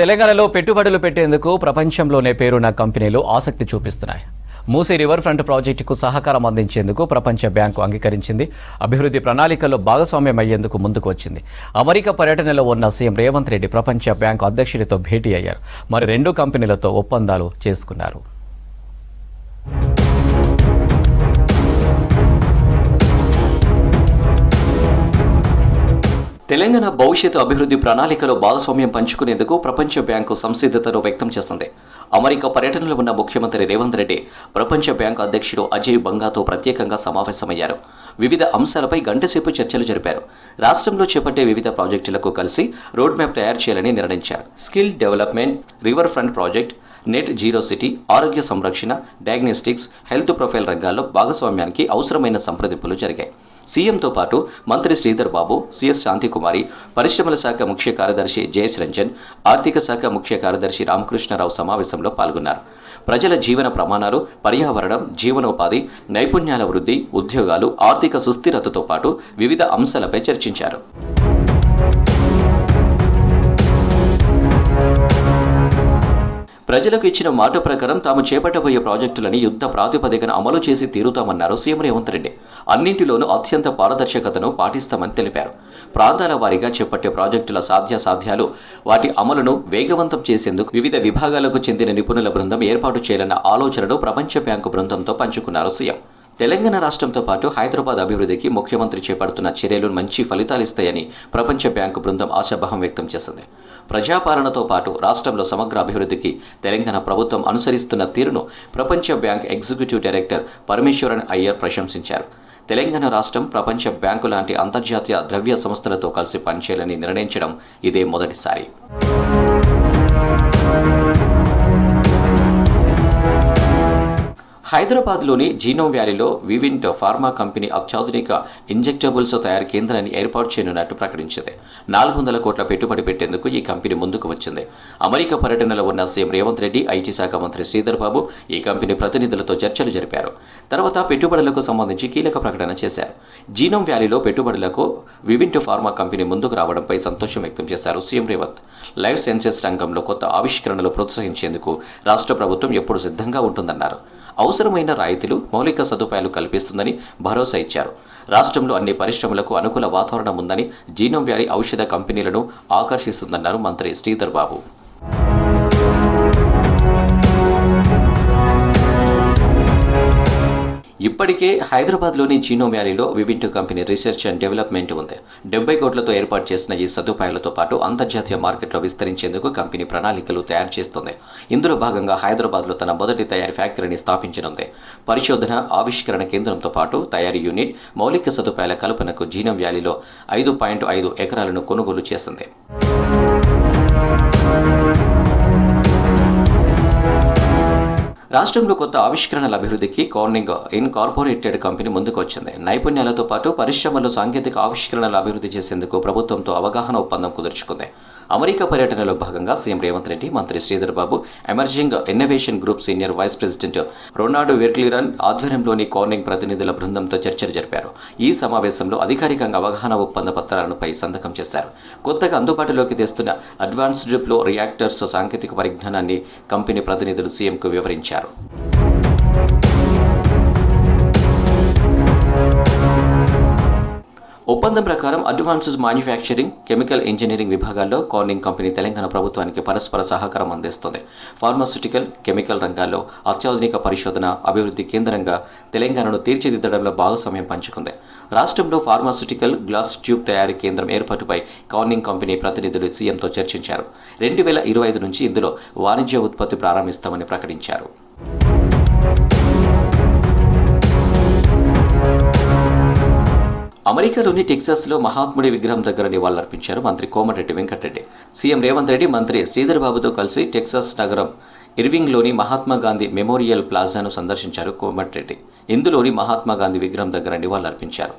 తెలంగాణలో పెట్టుబడులు పెట్టేందుకు ప్రపంచంలోనే పేరున్న కంపెనీలు ఆసక్తి చూపిస్తున్నాయి. మూసీ రివర్ ఫ్రంట్ ప్రాజెక్టుకు సహకారం అందించేందుకు ప్రపంచ బ్యాంకు అంగీకరించింది. అభివృద్ధి ప్రణాళికల్లో భాగస్వామ్యం అయ్యేందుకు ముందుకు వచ్చింది. అమెరికా పర్యటనలో ఉన్న సీఎం రేవంత్ రెడ్డి ప్రపంచ బ్యాంకు అధ్యక్షుడితో భేటీ అయ్యారు. మరి రెండు కంపెనీలతో ఒప్పందాలు చేసుకున్నారు. తెలంగాణ భవిష్యత్తు అభివృద్ధి ప్రణాళికలో భాగస్వామ్యం పంచుకునేందుకు ప్రపంచ బ్యాంకు సంసిద్ధతను వ్యక్తం చేసింది. అమెరికా పర్యటనలో ఉన్న ముఖ్యమంత్రి రేవంత్ రెడ్డి ప్రపంచ బ్యాంకు అధ్యక్షుడు అజయ్ బంగాతో ప్రత్యేకంగా సమావేశమయ్యారు. వివిధ అంశాలపై గంటసేపు చర్చలు జరిపారు. రాష్ట్రంలో చేపట్టే వివిధ ప్రాజెక్టులకు కలిసి రోడ్ మ్యాప్ తయారు చేయాలని నిర్ణయించారు. Skill development, river front project, net zero city, ఆరోగ్య సంరక్షణ, డయాగ్నోస్టిక్స్, హెల్త్ ప్రొఫైల్ రంగాల్లో భాగస్వామ్యానికి అవసరమైన సంప్రదింపులు జరిగాయి. సీఎంతో పాటు మంత్రి శ్రీధర్ బాబు, సిఎస్ శాంతికుమారి, పరిశ్రమల శాఖ ముఖ్య కార్యదర్శి జయేష్ రంజన్, ఆర్థిక శాఖ ముఖ్య కార్యదర్శి రామకృష్ణారావు సమావేశంలో పాల్గొన్నారు. ప్రజల జీవన ప్రమాణాలు, పర్యావరణం, జీవనోపాధి, నైపుణ్యాల వృద్ధి, ఉద్యోగాలు, ఆర్థిక సుస్థిరతతో పాటు వివిధ అంశాలపై చర్చించారు. ప్రజలకు ఇచ్చిన మాట ప్రకారం తాము చేపట్టబోయే ప్రాజెక్టులని యుద్ధ ప్రాతిపదికన అమలు చేసి తీరుతామన్నారు సీఎం రేవంత్ రెడ్డి. అన్నింటిలోనూ అత్యంత పారదర్శకతను పాటిస్తామని తెలిపారు. ప్రాంతాల వారీగా చేపట్టే ప్రాజెక్టుల సాధ్యాసాధ్యాలు, వాటి అమలును వేగవంతం చేసేందుకు వివిధ విభాగాలకు చెందిన నిపుణుల బృందం ఏర్పాటు చేయాలన్న ఆలోచనను ప్రపంచ బ్యాంకు బృందంతో పంచుకున్నారు సీఎం. తెలంగాణ రాష్ట్రంతో పాటు హైదరాబాద్ అభివృద్ధికి ముఖ్యమంత్రి చేపడుతున్న చర్యలు మంచి ఫలితాలిస్తాయని ప్రపంచ బ్యాంకు బృందం ఆశాభావం వ్యక్తం చేసింది. ప్రజాపాలనతో పాటు రాష్ట్రంలో సమగ్ర అభివృద్ధికి తెలంగాణ ప్రభుత్వం అనుసరిస్తున్న తీరును ప్రపంచ bank executive director Parameswaran Iyer ప్రశంసించారు. తెలంగాణ రాష్ట్రం ప్రపంచ బ్యాంకు లాంటి అంతర్జాతీయ ద్రవ్య సంస్థలతో కలిసి పనిచేయాలని నిర్ణయించడం ఇదే మొదటిసారి. హైదరాబాద్లోని జీనోమ్ వ్యాలీలో వివింట్ ఫార్మా కంపెనీ అత్యాధునిక ఇంజెక్టబుల్స్ తయారీ కేంద్రాన్ని ఏర్పాటు చేయనున్నట్టు ప్రకటించింది. 400 కోట్ల పెట్టుబడి పెట్టేందుకు ఈ కంపెనీ ముందుకు వచ్చింది. అమెరికా పర్యటనలో ఉన్న సీఎం రేవంత్ రెడ్డి, ఐటీ శాఖ మంత్రి శ్రీధర్ బాబు ఈ కంపెనీ ప్రతినిధులతో చర్చలు జరిపారు. తర్వాత పెట్టుబడులకు సంబంధించి కీలక ప్రకటన చేశారు. జీనోమ్ వ్యాలీలో పెట్టుబడులకు వివింట్ ఫార్మా కంపెనీ ముందుకు రావడంపై సంతోషం వ్యక్తం చేశారు సీఎం రేవంత్. లైఫ్ సైన్సెస్ రంగంలో కొత్త ఆవిష్కరణలు ప్రోత్సహించేందుకు రాష్ట్ర ప్రభుత్వం ఎప్పుడు సిద్ధంగా ఉంటుందన్నారు. అవసరమైన రాయితీలు, మౌలిక సదుపాయాలు కల్పిస్తుందని భరోసా ఇచ్చారు. రాష్ట్రంలో అన్ని పరిశ్రమలకు అనుకూల వాతావరణం ఉందని, జీనోమ్ వ్యాలీ ఔషధ కంపెనీలను ఆకర్షిస్తుందన్నారు మంత్రి శ్రీధర్ బాబు. ఇప్పటికే హైదరాబాద్లోని జీనోమ్ వ్యాలీలో Vivint company research and development ఉంది. 70 కోట్లతో ఏర్పాటు చేసిన ఈ సదుపాయాలతో పాటు అంతర్జాతీయ మార్కెట్లో విస్తరించేందుకు కంపెనీ ప్రణాళికలు తయారు చేస్తుంది. ఇందులో భాగంగా హైదరాబాద్లో తన మొదటి తయారీ ఫ్యాక్టరీని స్థాపించనుంది. పరిశోధన, ఆవిష్కరణ కేంద్రంతో పాటు తయారీ యూనిట్, మౌలిక సదుపాయాల కల్పనకు జీనోమ్ వ్యాలీలో 5.5 ఎకరాలను కొనుగోలు చేసింది. రాష్ట్రంలో కొత్త ఆవిష్కరణల అభివృద్ధికి కార్నింగ్ ఇన్కార్పొరేటెడ్ కంపెనీ ముందుకు వచ్చింది. నైపుణ్యాలతో పాటు పరిశ్రమల్లో సాంకేతిక ఆవిష్కరణలు అభివృద్ధి చేసేందుకు ప్రభుత్వంతో అవగాహన ఒప్పందం కుదుర్చుకుంది. అమెరికా పర్యటనలో భాగంగా సీఎం రేవంత్ రెడ్డి, మంత్రి Sridhar Babu, emerging innovation group senior vice president Ronaldo వెర్క్లిరన్ ఆధ్వర్యంలోని కార్నింగ్ ప్రతినిధుల బృందంతో చర్చలు జరిపారు. ఈ సమావేశంలో అధికారికంగా అవగాహన ఒప్పంద పత్రాలపై సంతకం చేశారు. కొత్తగా అందుబాటులోకి తెస్తున్న అడ్వాన్స్డ్ ఫ్లో రియాక్టర్స్ సాంకేతిక పరిజ్ఞానాన్ని కంపెనీ ప్రతినిధులు సీఎంకు వివరించారు. ఒప్పందం ప్రకారం అడ్వాన్స్డ్ మ్యానుఫ్యాక్చరింగ్, కెమికల్ ఇంజనీరింగ్ విభాగాల్లో కార్నింగ్ కంపెనీ తెలంగాణ ప్రభుత్వానికి పరస్పర సహకారం అందిస్తుంది. ఫార్మాస్యూటికల్, కెమికల్ రంగాల్లో అత్యాధునిక పరిశోధన, అభివృద్ధి కేంద్రంగా తెలంగాణను తీర్చిదిద్దడంలో భాగస్వామ్యం పంచుకుంది. రాష్ట్రంలో ఫార్మాస్యూటికల్ గ్లాస్ ట్యూబ్ తయారీ కేంద్రం ఏర్పాటుపై కార్నింగ్ కంపెనీ ప్రతినిధులు సీఎంతో చర్చించారు. 2025 నుంచి ఇందులో వాణిజ్య ఉత్పత్తి ప్రారంభిస్తామని ప్రకటించారు. అమెరికాలోని టెక్సాస్లో మహాత్ముడి విగ్రహం దగ్గర నివాళులర్పించారు మంత్రి కోమటిరెడ్డి వెంకటరెడ్డి. సీఎం రేవంత్ రెడ్డి, మంత్రి శ్రీధర్ బాబుతో కలిసి టెక్సాస్ నగరం ఇర్వింగ్లోని మహాత్మా గాంధీ మెమోరియల్ ప్లాజాను సందర్శించారు కోమటిరెడ్డి. ఇందులోని మహాత్మా గాంధీ విగ్రహం దగ్గర నివాళులర్పించారు.